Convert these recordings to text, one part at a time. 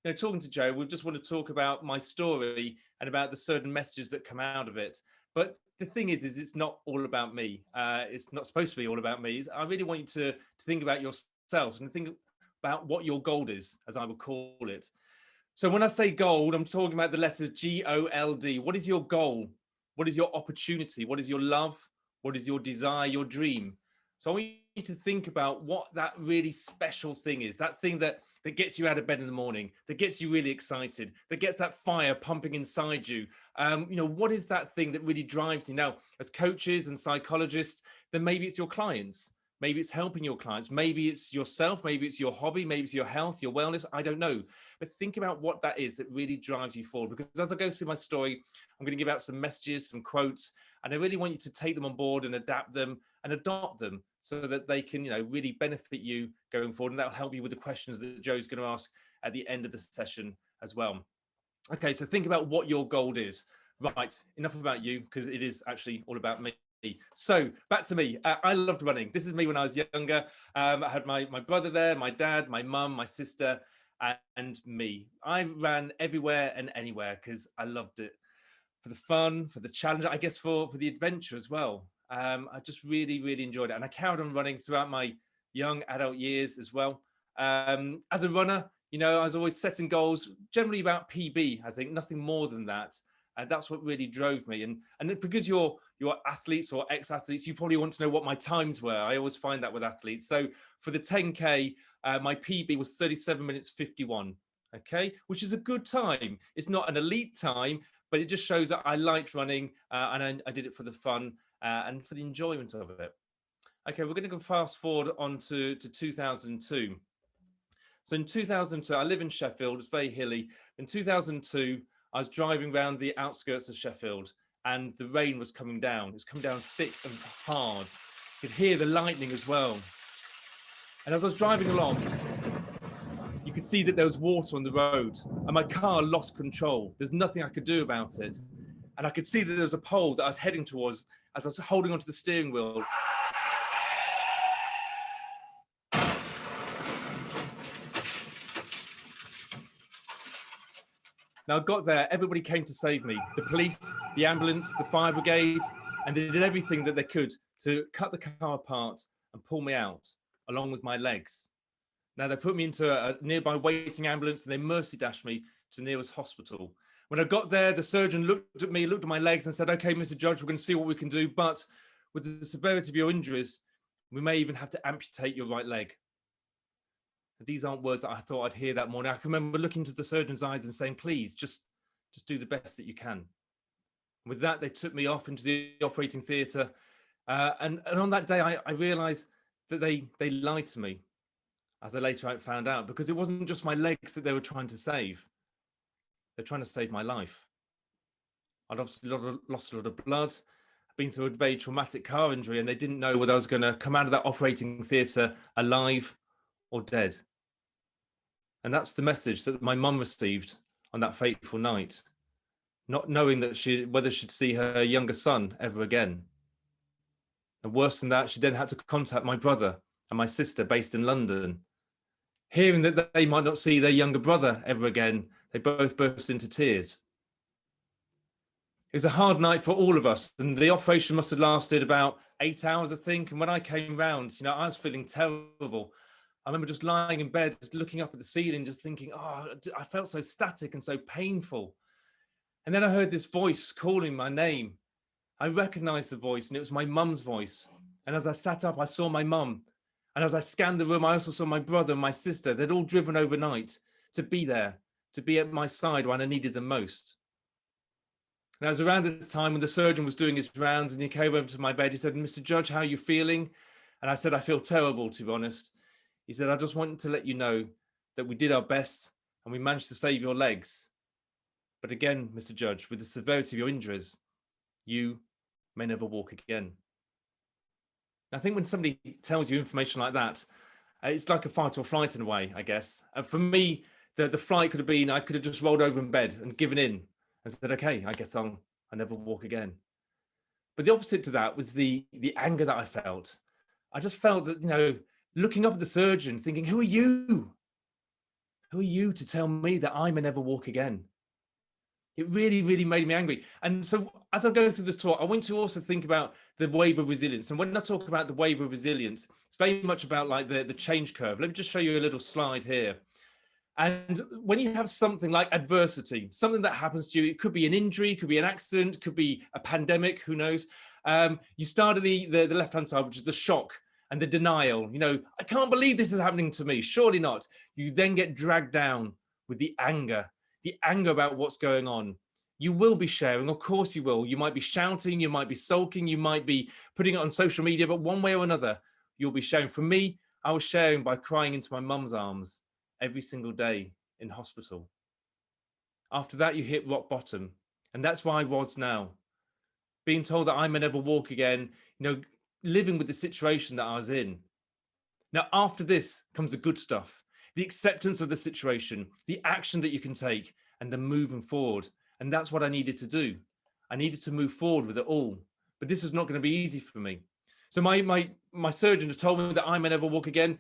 But talking to Joe, we just want to talk about my story and about the certain messages that come out of it. But the thing is it's not all about me. It's not supposed to be all about me. I really want you to think about yourselves and think about what your goal is, as I would call it. So when I say gold, I'm talking about the letters GOLD. What is your goal? What is your opportunity? What is your love? What is your desire, your dream? So I want you to think about what that really special thing is, that thing that gets you out of bed in the morning, that gets you really excited, that gets that fire pumping inside you. What is that thing that really drives you? Now, as coaches and psychologists, then maybe it's your clients. Maybe it's helping your clients. Maybe it's yourself. Maybe it's your hobby. Maybe it's your health, your wellness. I don't know. But think about what that is that really drives you forward. Because as I go through my story, I'm going to give out some messages, some quotes, and I really want you to take them on board and adapt them and adopt them so that they can, really benefit you going forward. And that'll help you with the questions that Joe's going to ask at the end of the session as well. Okay, so think about what your goal is. Right, enough about you, because it is actually all about me. So back to me. I loved running. This is me when I was younger. I had my brother there, my dad, my mum, my sister, and me. I ran everywhere and anywhere because I loved it. For the fun, for the challenge, I guess for the adventure as well. I just really, really enjoyed it. And I carried on running throughout my young adult years as well. As a runner, I was always setting goals, generally about PB, I think, nothing more than that. And that's what really drove me. And because you're athletes or ex-athletes, you probably want to know what my times were. I always find that with athletes. So for the 10K, my PB was 37 minutes 51, okay, which is a good time. It's not an elite time, but it just shows that I liked running and I did it for the fun and for the enjoyment of it. Okay, we're going to go fast forward on to 2002. So in 2002, I live in Sheffield, it's very hilly. In 2002, I was driving around the outskirts of Sheffield and the rain was coming down. It was coming down thick and hard. You could hear the lightning as well. And as I was driving along, you could see that there was water on the road and my car lost control. There's nothing I could do about it. And I could see that there was a pole that I was heading towards as I was holding onto the steering wheel. Now I got there, everybody came to save me. The police, the ambulance, the fire brigade, and they did everything that they could to cut the car apart and pull me out, along with my legs. Now they put me into a nearby waiting ambulance and they mercy dashed me to the nearest hospital. When I got there, the surgeon looked at me, looked at my legs and said, okay, Mr. Judge, we're going to see what we can do, but with the severity of your injuries, we may even have to amputate your right leg. These aren't words that I thought I'd hear that morning. I can remember looking into the surgeon's eyes and saying, please, just do the best that you can. And with that, they took me off into the operating theatre. And on that day, I realised that they lied to me, as I later found out, because it wasn't just my legs that they were trying to save. They're trying to save my life. I'd obviously lost a lot of blood. I'd been through a very traumatic car injury, and they didn't know whether I was going to come out of that operating theatre alive or dead. And that's the message that my mum received on that fateful night, not knowing that whether she'd see her younger son ever again. And worse than that, she then had to contact my brother and my sister based in London. Hearing that they might not see their younger brother ever again, they both burst into tears. It was a hard night for all of us, and the operation must have lasted about 8 hours, I think. And when I came round, I was feeling terrible. I remember just lying in bed, just looking up at the ceiling, just thinking, oh, I felt so static and so painful. And then I heard this voice calling my name. I recognized the voice, and it was my mum's voice. And as I sat up, I saw my mum. And as I scanned the room, I also saw my brother and my sister. They'd all driven overnight to be there, to be at my side when I needed them most. And it was around this time when the surgeon was doing his rounds, and he came over to my bed. He said, Mr. Judge, how are you feeling? And I said, I feel terrible, to be honest. He said, I just want to let you know that we did our best and we managed to save your legs. But again, Mr. Judge, with the severity of your injuries, you may never walk again. I think when somebody tells you information like that, it's like a fight or flight in a way, I guess. And for me, the flight could have been, I could have just rolled over in bed and given in and said, okay, I guess I'll never walk again. But the opposite to that was the anger that I felt. I just felt that, looking up at the surgeon, thinking, who are you? Who are you to tell me that I may never walk again? It really, really made me angry. And so as I go through this talk, I want to also think about the wave of resilience. And when I talk about the wave of resilience, it's very much about like the change curve. Let me just show you a little slide here. And when you have something like adversity, something that happens to you, it could be an injury, it could be an accident, it could be a pandemic, who knows? You start at the left-hand side, which is the shock and the denial. You know, I can't believe this is happening to me. Surely not. You then get dragged down with the anger about what's going on. You will be sharing, of course you will. You might be shouting, you might be sulking, you might be putting it on social media, but one way or another, you'll be sharing. For me, I was sharing by crying into my mum's arms every single day in hospital. After that, you hit rock bottom. And that's where I was now. Being told that I may never walk again, you know, living with the situation that I was in. Now, after this comes the good stuff, the acceptance of the situation, the action that you can take, and the moving forward. And that's what I needed to do. I needed to move forward with it all. But this was not going to be easy for me. So my surgeon had told me that I may never walk again.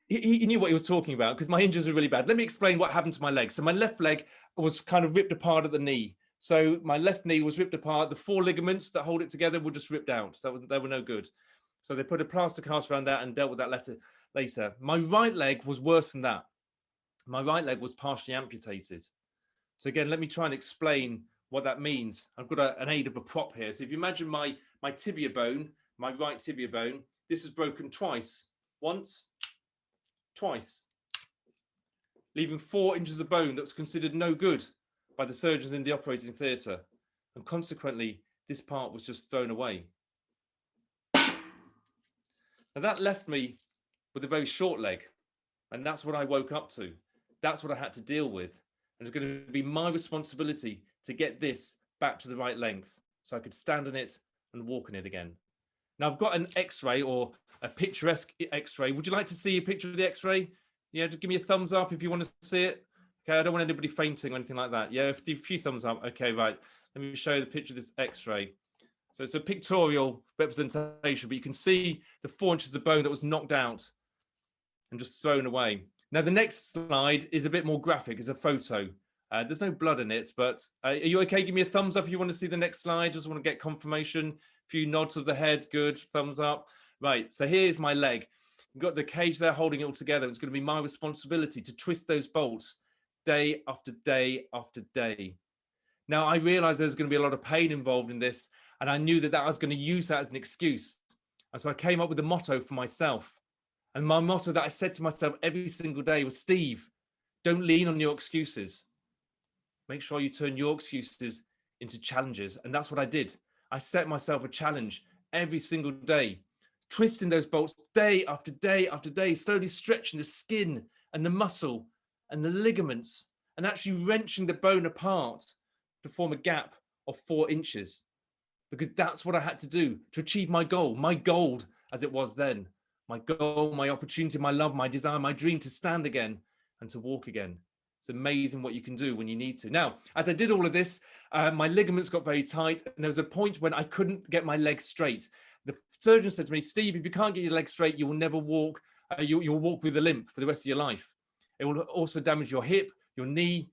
He knew what he was talking about because my injuries are really bad. Let me explain what happened to my leg. So my left leg was kind of ripped apart at the knee. So my left knee was ripped apart. The 4 ligaments that hold it together were just ripped out. They were no good. So they put a plaster cast around that and dealt with that later. My right leg was worse than that. My right leg was partially amputated. So again, let me try and explain what that means. I've got an aid of a prop here. So if you imagine my tibia bone, my right tibia bone, this is broken twice. Once, twice, leaving 4 inches of bone that was considered no good by the surgeons in the operating theatre. And consequently, this part was just thrown away. Now that left me with a very short leg. And that's what I woke up to. That's what I had to deal with. And it's going to be my responsibility to get this back to the right length so I could stand on it and walk on it again. Now I've got an X-ray or a picturesque X-ray. Would you like to see a picture of the X-ray? Yeah, just give me a thumbs up if you want to see it. Okay, I don't want anybody fainting or anything like that. Yeah, a few thumbs up. Okay, right. Let me show you the picture of this X-ray. So it's a pictorial representation, but you can see the 4 inches of bone that was knocked out and just thrown away. Now, the next slide is a bit more graphic. It's a photo. There's no blood in it, but are you okay? Give me a thumbs up if you want to see the next slide. Just want to get confirmation. A few nods of the head. Good. Thumbs up. Right. So here's my leg. You've got the cage there holding it all together. It's going to be my responsibility to twist those bolts day after day after day. Now, I realized there's going to be a lot of pain involved in this, and I knew that I was going to use that as an excuse. And so I came up with a motto for myself. And my motto that I said to myself every single day was, Steve, don't lean on your excuses. Make sure you turn your excuses into challenges. And that's what I did. I set myself a challenge every single day, twisting those bolts day after day after day, slowly stretching the skin and the muscle and the ligaments and actually wrenching the bone apart to form a gap of 4 inches. Because that's what I had to do to achieve my goal, my gold as it was then. My goal, my opportunity, my love, my desire, my dream to stand again and to walk again. It's amazing what you can do when you need to. Now, as I did all of this, my ligaments got very tight, and there was a point when I couldn't get my legs straight. The surgeon said to me, Steve, if you can't get your legs straight, you will never walk. You'll walk with a limp for the rest of your life. It will also damage your hip, your knee,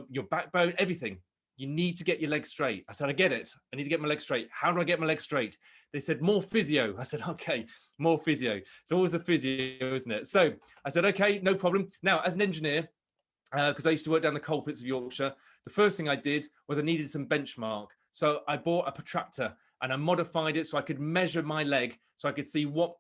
your backbone, everything. You need to get your legs straight. I said, I get it. I need to get my legs straight. How do I get my legs straight? They said, more physio. I said, okay, more physio. It's always a physio, isn't it? So I said, okay, no problem. Now, as an engineer, because I used to work down the coal pits of Yorkshire, the first thing I did was I needed some benchmark. So I bought a protractor and I modified it so I could measure my leg so I could see what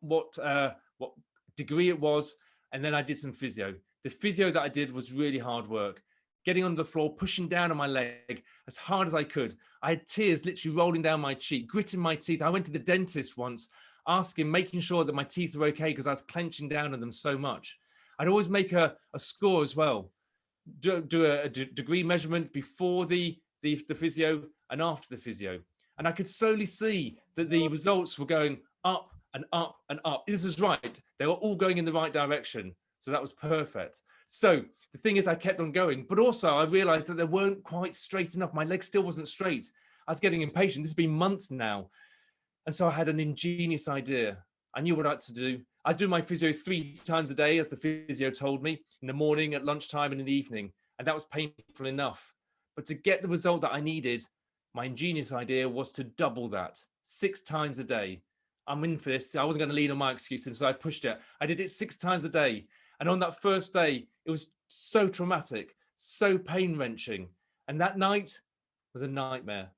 degree it was. And then I did some physio. The physio that I did was really hard work. Getting on the floor, pushing down on my leg as hard as I could. I had tears literally rolling down my cheek, gritting my teeth. I went to the dentist once, making sure that my teeth were okay because I was clenching down on them so much. I'd always make a score as well. Do a degree measurement before the physio and after the physio. And I could slowly see that the results were going up and up and up. This is right. They were all going in the right direction. So that was perfect. So the thing is, I kept on going, but also I realized that they weren't quite straight enough. My leg still wasn't straight. I was getting impatient. This has been months now. And so I had an ingenious idea. I knew what I had to do. I do my physio 3 times a day, as the physio told me, in the morning, at lunchtime, and in the evening. And that was painful enough. But to get the result that I needed, my ingenious idea was to double that 6 times a day. I'm in for this. I wasn't going to lean on my excuses, so I pushed it. I did it 6 times a day. And on that first day, it was so traumatic, so pain-wrenching. And that night was a nightmare.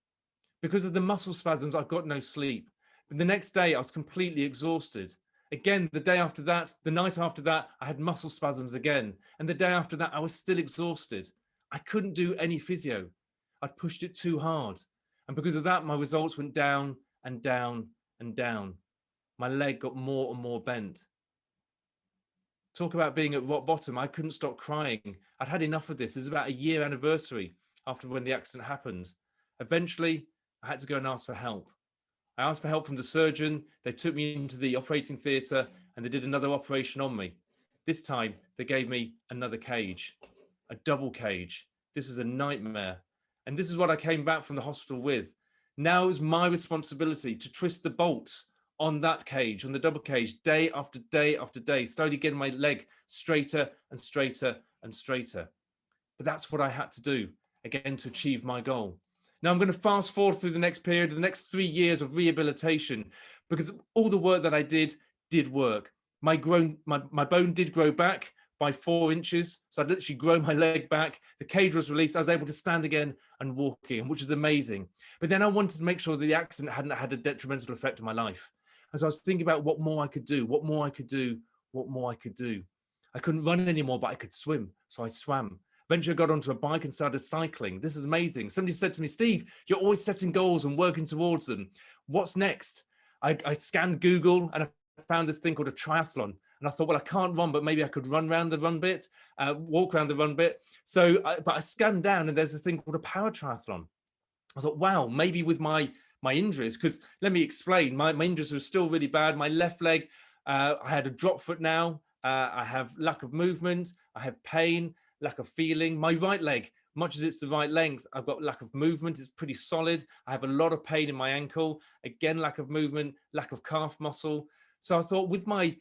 Because of the muscle spasms, I got no sleep. But the next day, I was completely exhausted. Again, the day after that, the night after that, I had muscle spasms again. And the day after that, I was still exhausted. I couldn't do any physio. I'd pushed it too hard. And because of that, my results went down and down and down. My leg got more and more bent. Talk about being at rock bottom. I couldn't stop crying. I'd had enough of this. It was about a year anniversary after when the accident happened. Eventually, I had to go and ask for help. I asked for help from the surgeon. They took me into the operating theatre and they did another operation on me. This time, they gave me another cage, a double cage. This is a nightmare. And this is what I came back from the hospital with. Now it was my responsibility to twist the bolts on that cage, on the double cage, day after day after day, slowly getting my leg straighter and straighter and straighter. But that's what I had to do, again, to achieve my goal. Now I'm going to fast forward through the next period, the next 3 years of rehabilitation, because all the work that I did work. My bone did grow back by 4 inches. So I'd literally grown my leg back. The cage was released. I was able to stand again and walk again, which is amazing. But then I wanted to make sure that the accident hadn't had a detrimental effect on my life. As I was thinking about what more I could do, what more I could do, what more I could do. I couldn't run anymore, but I could swim. So I swam. Eventually, I got onto a bike and started cycling. This is amazing. Somebody said to me, Steve, you're always setting goals and working towards them. What's next? I scanned Google and I found this thing called a triathlon. And I thought, well, I can't run, but maybe I could run around the run bit, walk around the run bit. But I scanned down and there's this thing called a power triathlon. I thought, wow, maybe with my injuries, because let me explain, my injuries were still really bad. My left leg, I had a drop foot now. I have lack of movement. I have pain, lack of feeling. My right leg, much as it's the right length, I've got lack of movement. It's pretty solid. I have a lot of pain in my ankle. Again, lack of movement, lack of calf muscle. So I thought with my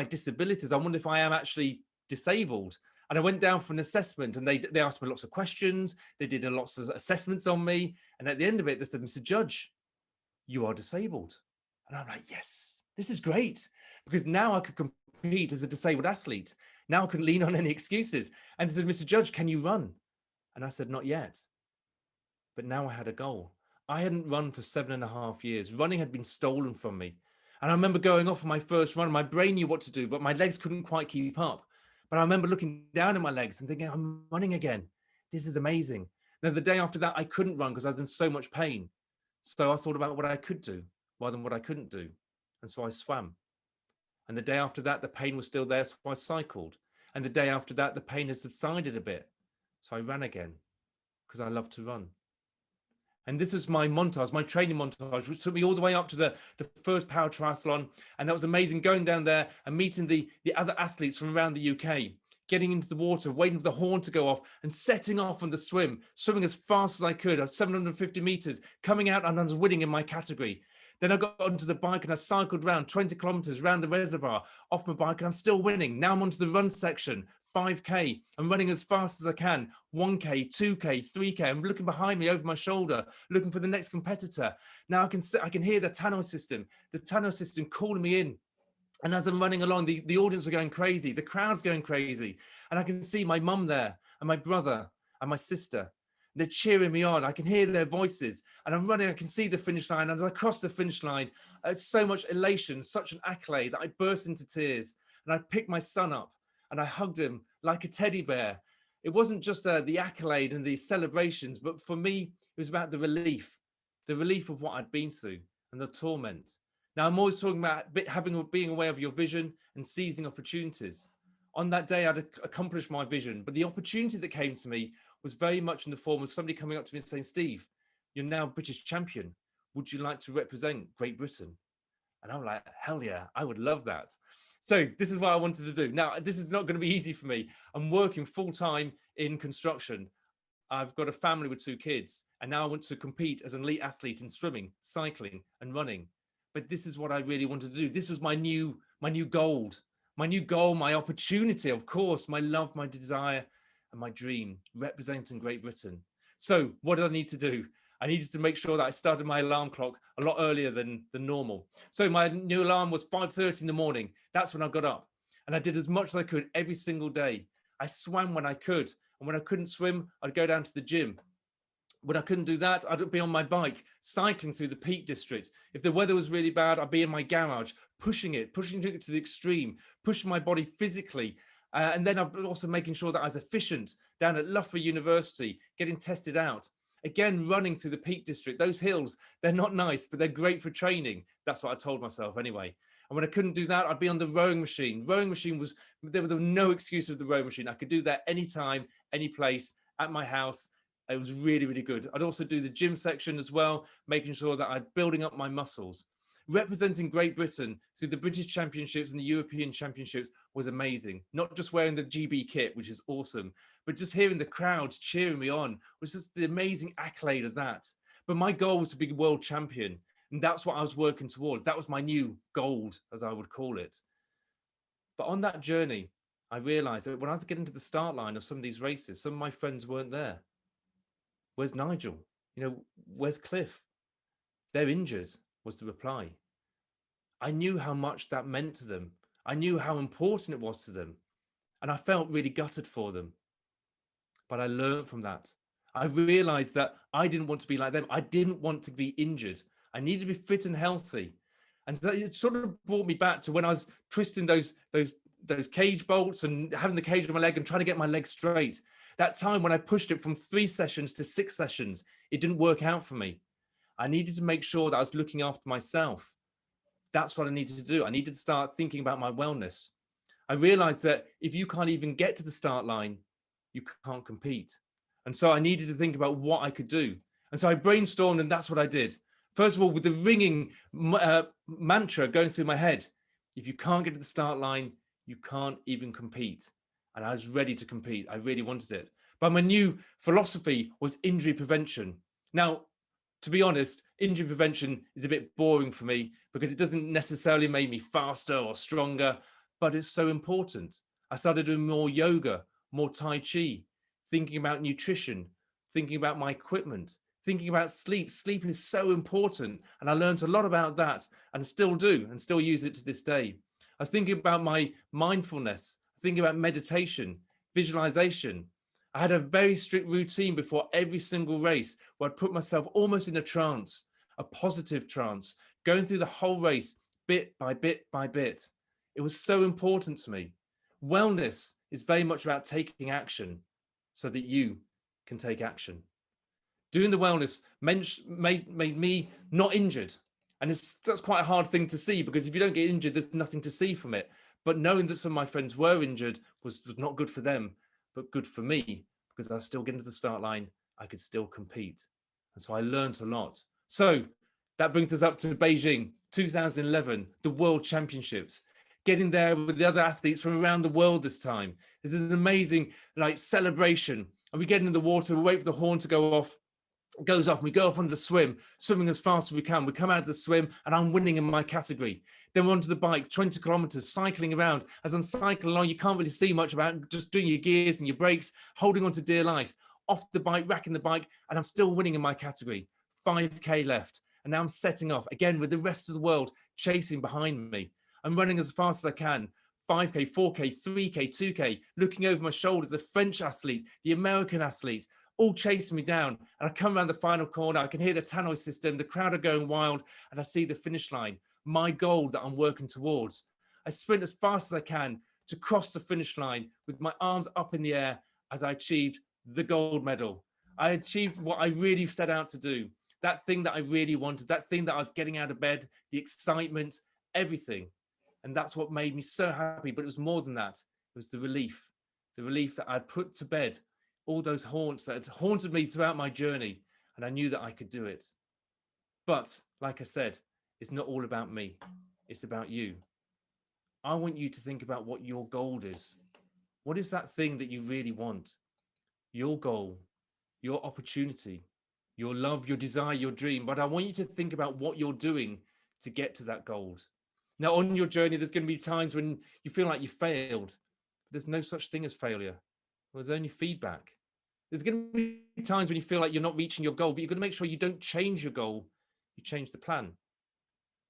disabilities, I wonder if I am actually disabled. And I went down for an assessment and they asked me lots of questions. They did lots of assessments on me. And at the end of it, they said, Mr. Judge, you are disabled. And I'm like, yes, this is great. Because now I could compete as a disabled athlete. Now I couldn't lean on any excuses. And they said, Mr. Judge, can you run? And I said, not yet. But now I had a goal. I hadn't run for 7.5 years. Running had been stolen from me. And I remember going off on my first run. My brain knew what to do, but my legs couldn't quite keep up. But I remember looking down at my legs and thinking, I'm running again. This is amazing. Then the day after that, I couldn't run because I was in so much pain. So I thought about what I could do rather than what I couldn't do. And so I swam. And the day after that, the pain was still there, so I cycled. And the day after that, the pain has subsided a bit. So I ran again because I love to run. And this is my montage, my training montage, which took me all the way up to the first power triathlon. And that was amazing, going down there and meeting the other athletes from around the UK, getting into the water, waiting for the horn to go off and setting off on the swim, swimming as fast as I could at 750 meters, coming out and I was winning in my category. Then I got onto the bike and I cycled around 20 kilometers around the reservoir off my bike and I'm still winning. Now I'm onto the run section, 5K. I'm running as fast as I can, 1K, 2K, 3K. I'm looking behind me over my shoulder, looking for the next competitor. Now I can hear the tannoy system calling me in. And as I'm running along, the audience are going crazy. The crowd's going crazy. And I can see my mum there and my brother and my sister. They're cheering me on. I can hear their voices and I'm running. I can see the finish line. And as I cross the finish line, it's so much elation, such an accolade that I burst into tears. And I picked my son up and I hugged him like a teddy bear. It wasn't just the accolade and the celebrations, but for me, it was about the relief of what I'd been through and the torment. Now, I'm always talking about being aware of your vision and seizing opportunities. On that day, I'd accomplished my vision, but the opportunity that came to me was very much in the form of somebody coming up to me and saying, Steve, you're now British champion. Would you like to represent Great Britain? And I'm like, hell yeah, I would love that. So this is what I wanted to do. Now, this is not going to be easy for me. I'm working full-time in construction. I've got a family with 2 kids, and now I want to compete as an elite athlete in swimming, cycling, and running. But this is what I really wanted to do. This was my new my new gold, my new goal, my opportunity, of course, my love, my desire, and my dream, representing Great Britain. So what did I need to do? I needed to make sure that I started my alarm clock a lot earlier than normal. So my new alarm was 5:30 in the morning. That's when I got up. And I did as much as I could every single day. I swam when I could. And when I couldn't swim, I'd go down to the gym. When I couldn't do that, I'd be on my bike, cycling through the Peak District. If the weather was really bad, I'd be in my garage, pushing it to the extreme, pushing my body physically. And then I'm also making sure that I was efficient down at Loughborough University, getting tested out. Again, running through the Peak District. Those hills, they're not nice, but they're great for training. That's what I told myself anyway. And when I couldn't do that, I'd be on the rowing machine. Rowing machine was, there was no excuse of the rowing machine. I could do that anytime, any place, at my house. It was really, really good. I'd also do the gym section as well, making sure that I'm building up my muscles. Representing Great Britain through the British Championships and the European Championships was amazing. Not just wearing the GB kit, which is awesome, but just hearing the crowd cheering me on was just the amazing accolade of that. But my goal was to be world champion. And that's what I was working towards. That was my new gold, as I would call it. But on that journey, I realized that when I was getting to the start line of some of these races, some of my friends weren't there. Where's Nigel? Where's Cliff? They're injured, was the reply. I knew how much that meant to them. I knew how important it was to them. And I felt really gutted for them. But I learned from that. I realized that I didn't want to be like them. I didn't want to be injured. I needed to be fit and healthy. And so it sort of brought me back to when I was twisting those cage bolts and having the cage on my leg and trying to get my leg straight. That time when I pushed it from 3 sessions to 6 sessions, it didn't work out for me. I needed to make sure that I was looking after myself. That's what I needed to do. I needed to start thinking about my wellness. I realized that if you can't even get to the start line, you can't compete. And so I needed to think about what I could do. And so I brainstormed, and that's what I did. First of all, with the ringing mantra going through my head, if you can't get to the start line, you can't even compete. And I was ready to compete. I really wanted it. But my new philosophy was injury prevention. Now, to be honest, injury prevention is a bit boring for me because it doesn't necessarily make me faster or stronger, but it's so important. I started doing more yoga, more Tai Chi, thinking about nutrition, thinking about my equipment, thinking about sleep. Sleep is so important. And I learned a lot about that and still do and still use it to this day. I was thinking about my mindfulness, thinking about meditation, visualization. I had a very strict routine before every single race where I'd put myself almost in a trance, a positive trance, going through the whole race bit by bit by bit. It was so important to me. Wellness is very much about taking action so that you can take action. Doing the wellness made me not injured. And that's quite a hard thing to see because if you don't get injured, there's nothing to see from it. But knowing that some of my friends were injured was not good for them, but good for me because I was still getting to the start line. I could still compete. And so I learned a lot. So that brings us up to Beijing 2011, the World Championships. Getting there with the other athletes from around the world this time. This is an amazing celebration. And we get in the water, we wait for the horn to go off. It goes off, and we go off on the swim, swimming as fast as we can. We come out of the swim, and I'm winning in my category. Then we're onto the bike, 20 kilometers, cycling around. As I'm cycling along, you can't really see much about just doing your gears and your brakes, holding on to dear life. Off the bike, racking the bike, and I'm still winning in my category. 5K left. And now I'm setting off again with the rest of the world chasing behind me. I'm running as fast as I can. 5K, 4K, 3K, 2K, looking over my shoulder, the French athlete, the American athlete, all chasing me down. And I come around the final corner. I can hear the tannoy system. The crowd are going wild. And I see the finish line, my goal that I'm working towards. I sprint as fast as I can to cross the finish line with my arms up in the air as I achieved the gold medal. I achieved what I really set out to do. That thing that I really wanted, that thing that I was getting out of bed, the excitement, everything. And that's what made me so happy. But it was more than that. It was the relief that I'd put to bed all those haunts that had haunted me throughout my journey. And I knew that I could do it. But like I said, it's not all about me. It's about you. I want you to think about what your goal is. What is that thing that you really want? Your goal, your opportunity, your love, your desire, your dream. But I want you to think about what you're doing to get to that goal. Now, on your journey, there's going to be times when you feel like you failed. There's no such thing as failure. There's only feedback. There's going to be times when you feel like you're not reaching your goal, but you've got to make sure you don't change your goal. You change the plan.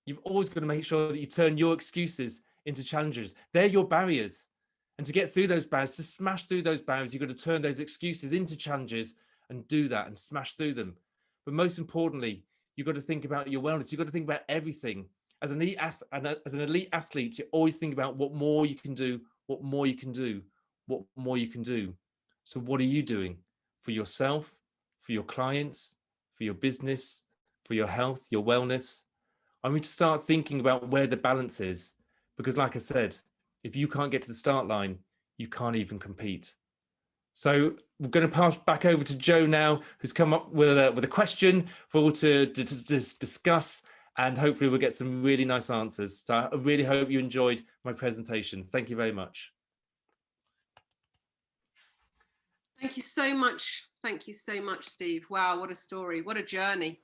You've always got to make sure that you turn your excuses into challenges. They're your barriers. And to get through those barriers, to smash through those barriers, you've got to turn those excuses into challenges and do that and smash through them. But most importantly, you've got to think about your wellness. You've got to think about everything. As an elite athlete, you always think about what more you can do, what more you can do, what more you can do. So what are you doing for yourself, for your clients, for your business, for your health, your wellness? I need to start thinking about where the balance is, because like I said, if you can't get to the start line, you can't even compete. So we're going to pass back over to Joe now, who's come up with a question for all to discuss, and hopefully we'll get some really nice answers. So I really hope you enjoyed my presentation. Thank you very much. Thank you so much. Thank you so much, Steve. Wow, what a story, what a journey.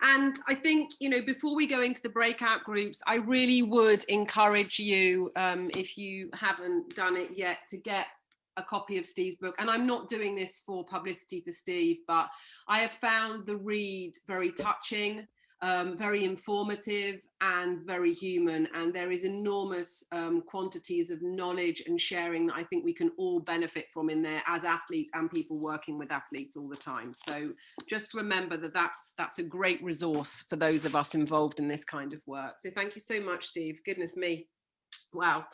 And I think, you know, before we go into the breakout groups, I really would encourage you, if you haven't done it yet, to get a copy of Steve's book. And I'm not doing this for publicity for Steve, but I have found the read very touching, very informative and very human. And there is enormous quantities of knowledge and sharing that I think we can all benefit from in there as athletes and people working with athletes all the time. So just remember that that's a great resource for those of us involved in this kind of work. So thank you so much, Steve. Goodness me. Wow.